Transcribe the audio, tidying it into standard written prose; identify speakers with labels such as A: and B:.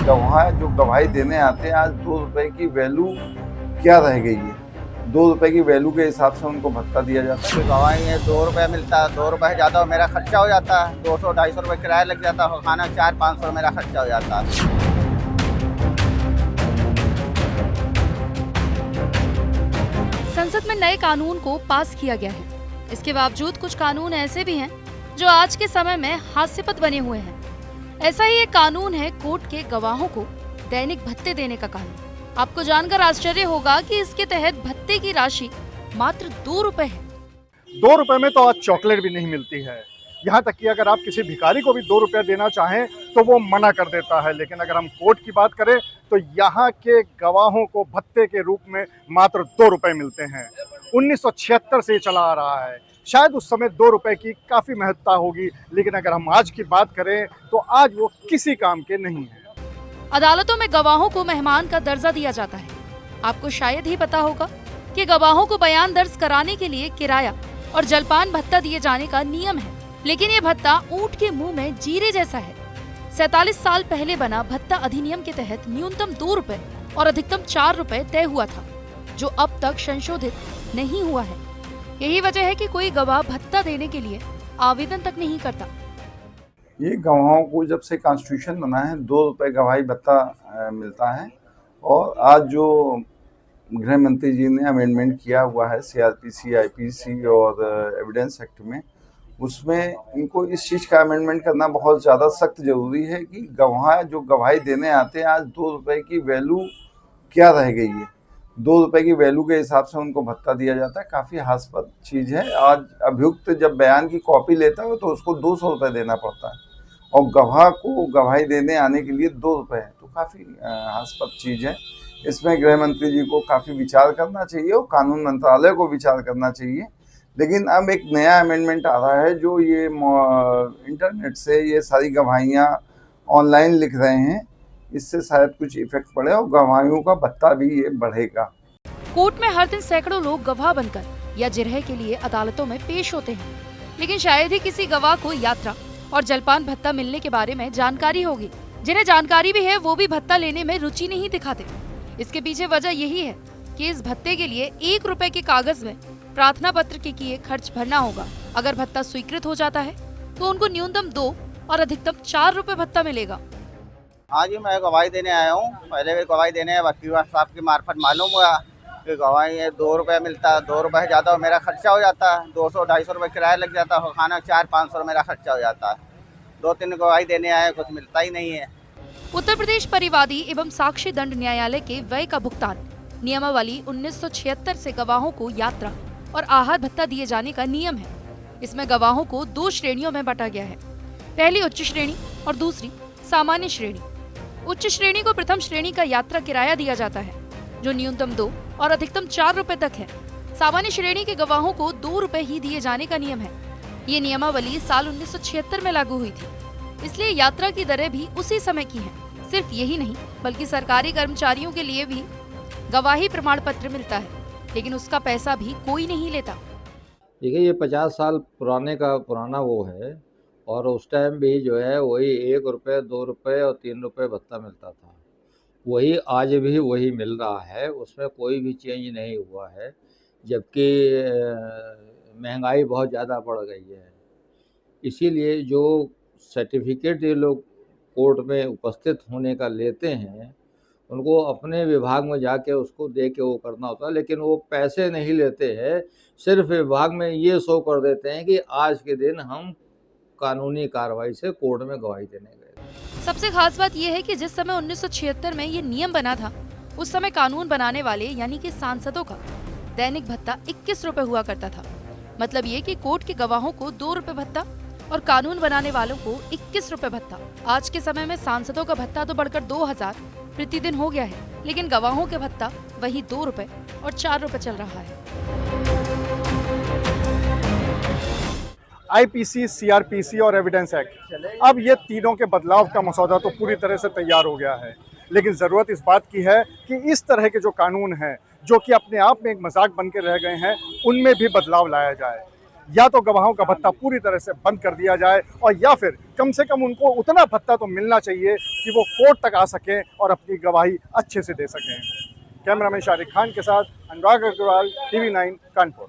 A: गवाह जो गवाही देने आते हैं, आज 2 रुपए की वैल्यू क्या रह गई है। 2 रुपए की वैल्यू के हिसाब से उनको भत्ता दिया जाता है।
B: गवाही है 2 रुपये मिलता है, 2 रुपये ज़्यादा हो मेरा खर्चा हो जाता है, 200-250 रुपये किराया लग जाता है, खाना 400-500 मेरा खर्चा हो जाता है।
C: संसद में नए कानून को पास किया गया है। इसके बावजूद कुछ कानून ऐसे भी हैं जो आज के समय में हास्यास्पद बने हुए हैं। ऐसा ही एक कानून है कोर्ट के गवाहों को दैनिक भत्ते देने का कानून। आपको जानकर आश्चर्य होगा कि इसके तहत भत्ते की राशि मात्र 2 रुपए है।
D: 2 रुपए में तो आज चॉकलेट भी नहीं मिलती है। यहाँ तक कि अगर आप किसी भिखारी को भी 2 रुपया देना चाहें तो वो मना कर देता है। लेकिन अगर हम कोर्ट की बात करें तो यहाँ के गवाहों को भत्ते के रूप में मात्र 2 रुपए मिलते हैं। 1976 से चला आ रहा है। शायद उस समय 2 रुपए की काफ़ी महत्ता होगी, लेकिन अगर हम आज की बात करें तो आज वो किसी काम के नहीं है।
C: अदालतों में गवाहों को मेहमान का दर्जा दिया जाता है। आपको शायद ही पता होगा कि गवाहों को बयान दर्ज कराने के लिए किराया और जलपान भत्ता दिए जाने का नियम है, लेकिन ये भत्ता ऊंट के मुंह में जीरे जैसा है। 47 साल पहले बना भत्ता अधिनियम के तहत न्यूनतम 2 रुपए और अधिकतम 4 रुपए तय हुआ था, जो अब तक संशोधित नहीं हुआ है। यही वजह है कि कोई गवाह भत्ता देने के लिए आवेदन तक नहीं करता।
A: ये गवाहों को जब से कॉन्स्टिट्यूशन बना है 2 रुपए गवाही भत्ता मिलता है। और आज जो गृह मंत्री जी ने अमेंडमेंट किया हुआ है CRPC, IPC और एविडेंस एक्ट में, उसमें इनको इस चीज़ का अमेंडमेंट करना बहुत ज़्यादा सख्त ज़रूरी है कि गवाह जो गवाही देने आते हैं, आज 2 रुपए की वैल्यू क्या रह गई है। 2 रुपए की वैल्यू के हिसाब से उनको भत्ता दिया जाता है। काफ़ी हास्यास्पद चीज़ है। आज अभियुक्त जब बयान की कॉपी लेता है तो उसको 200 रुपये देना पड़ता है, और गवाह को गवाही देने आने के लिए 2 रुपये है, तो काफ़ी हास्यास्पद चीज़ है। इसमें गृह मंत्री जी को काफ़ी विचार करना चाहिए और कानून मंत्रालय को विचार करना चाहिए। लेकिन अब एक नया अमेंडमेंट आ रहा है जो ये इंटरनेट से ये सारी गवाहियाँ ऑनलाइन लिख रहे हैं, इससे शायद कुछ इफेक्ट पड़े और गवाहियों का भत्ता भी ये बढ़ेगा।
C: कोर्ट में हर दिन सैकड़ों लोग गवाह बनकर या जिरह के लिए अदालतों में पेश होते हैं, लेकिन शायद ही किसी गवाह को यात्रा और जलपान भत्ता मिलने के बारे में जानकारी होगी। जिन्हें जानकारी भी है वो भी भत्ता लेने में रुचि नहीं दिखाते। इसके पीछे वजह यही है कि इस भत्ते के लिए 1 रुपए के कागज में प्रार्थना पत्र के किए खर्च भरना होगा। अगर भत्ता स्वीकृत हो जाता है तो उनको न्यूनतम 2 और अधिकतम 4 रुपए भत्ता मिलेगा।
B: हाँ जी, मैं गवाही देने आया हूँ। पहले भी गवाही देने वकील साहब की मार्फत मालूम हुआ कि गवाही है 2 रुपये मिलता है, 2 रुपये ज़्यादा हो मेरा खर्चा हो जाता है, 200-250 रुपये किराया लग जाता है, खाना 400-500 मेरा खर्चा हो जाता है। 2-3 गवाही देने आए, कुछ मिलता ही नहीं है।
C: उत्तर प्रदेश परिवादी एवं साक्षी दंड न्यायालय के व्यय का भुगतान नियमावली 1976 से गवाहों को यात्रा और आहार भत्ता दिए जाने का नियम है। इसमें गवाहों को 2 श्रेणियों में बांटा गया है। पहली उच्च श्रेणी और दूसरी सामान्य श्रेणी। उच्च श्रेणी को प्रथम श्रेणी का यात्रा किराया दिया जाता है, जो न्यूनतम 2 और अधिकतम 4 रुपए तक है। सामान्य श्रेणी के गवाहों को 2 रुपए ही दिए जाने का नियम है। ये नियमावली साल 1976 में लागू हुई थी, इसलिए यात्रा की दरें भी उसी समय की हैं। सिर्फ यही नहीं बल्कि सरकारी कर्मचारियों के लिए भी गवाही प्रमाण पत्र मिलता है, लेकिन उसका पैसा भी कोई नहीं लेता।
E: देखिए, ये 50 साल पुराना वो है, और उस टाइम भी जो है वही 1 रुपये, 2 रुपये और 3 रुपये भत्ता मिलता था। वही आज भी वही मिल रहा है, उसमें कोई भी चेंज नहीं हुआ है। जबकि महंगाई बहुत ज़्यादा बढ़ गई है, इसीलिए जो सर्टिफिकेट ये लोग कोर्ट में उपस्थित होने का लेते हैं, उनको अपने विभाग में जाके उसको दे के वो करना होता है, लेकिन वो पैसे नहीं लेते हैं। सिर्फ विभाग में ये शो कर देते हैं कि आज के दिन हम कानूनी कार्रवाई से कोर्ट में गवाही देने गए।
C: सबसे खास बात यह है कि जिस समय 1976 में ये नियम बना था, उस समय कानून बनाने वाले यानी कि सांसदों का दैनिक भत्ता 21 रुपए हुआ करता था। मतलब ये कि कोर्ट के गवाहों को 2 रुपए भत्ता और कानून बनाने वालों को 21 रुपए भत्ता। आज के समय में सांसदों का भत्ता तो बढ़कर 2000 प्रतिदिन हो गया है, लेकिन गवाहों के भत्ता वही 2 रुपए और 4 रुपए चल रहा है।
D: IPC, CRPC और एविडेंस एक्ट, अब ये तीनों के बदलाव का मसौदा तो पूरी तरह से तैयार हो गया है। लेकिन ज़रूरत इस बात की है कि इस तरह के जो कानून हैं, जो कि अपने आप में एक मजाक बन के रह गए हैं, उनमें भी बदलाव लाया जाए। या तो गवाहों का भत्ता पूरी तरह से बंद कर दिया जाए और या फिर कम से कम उनको उतना भत्ता तो मिलना चाहिए कि वो कोर्ट तक आ सकें और अपनी गवाही अच्छे से दे सकें। कैमरामैन शारिक खान के साथ अनुराग अग्रवाल, TV9 कानपुर।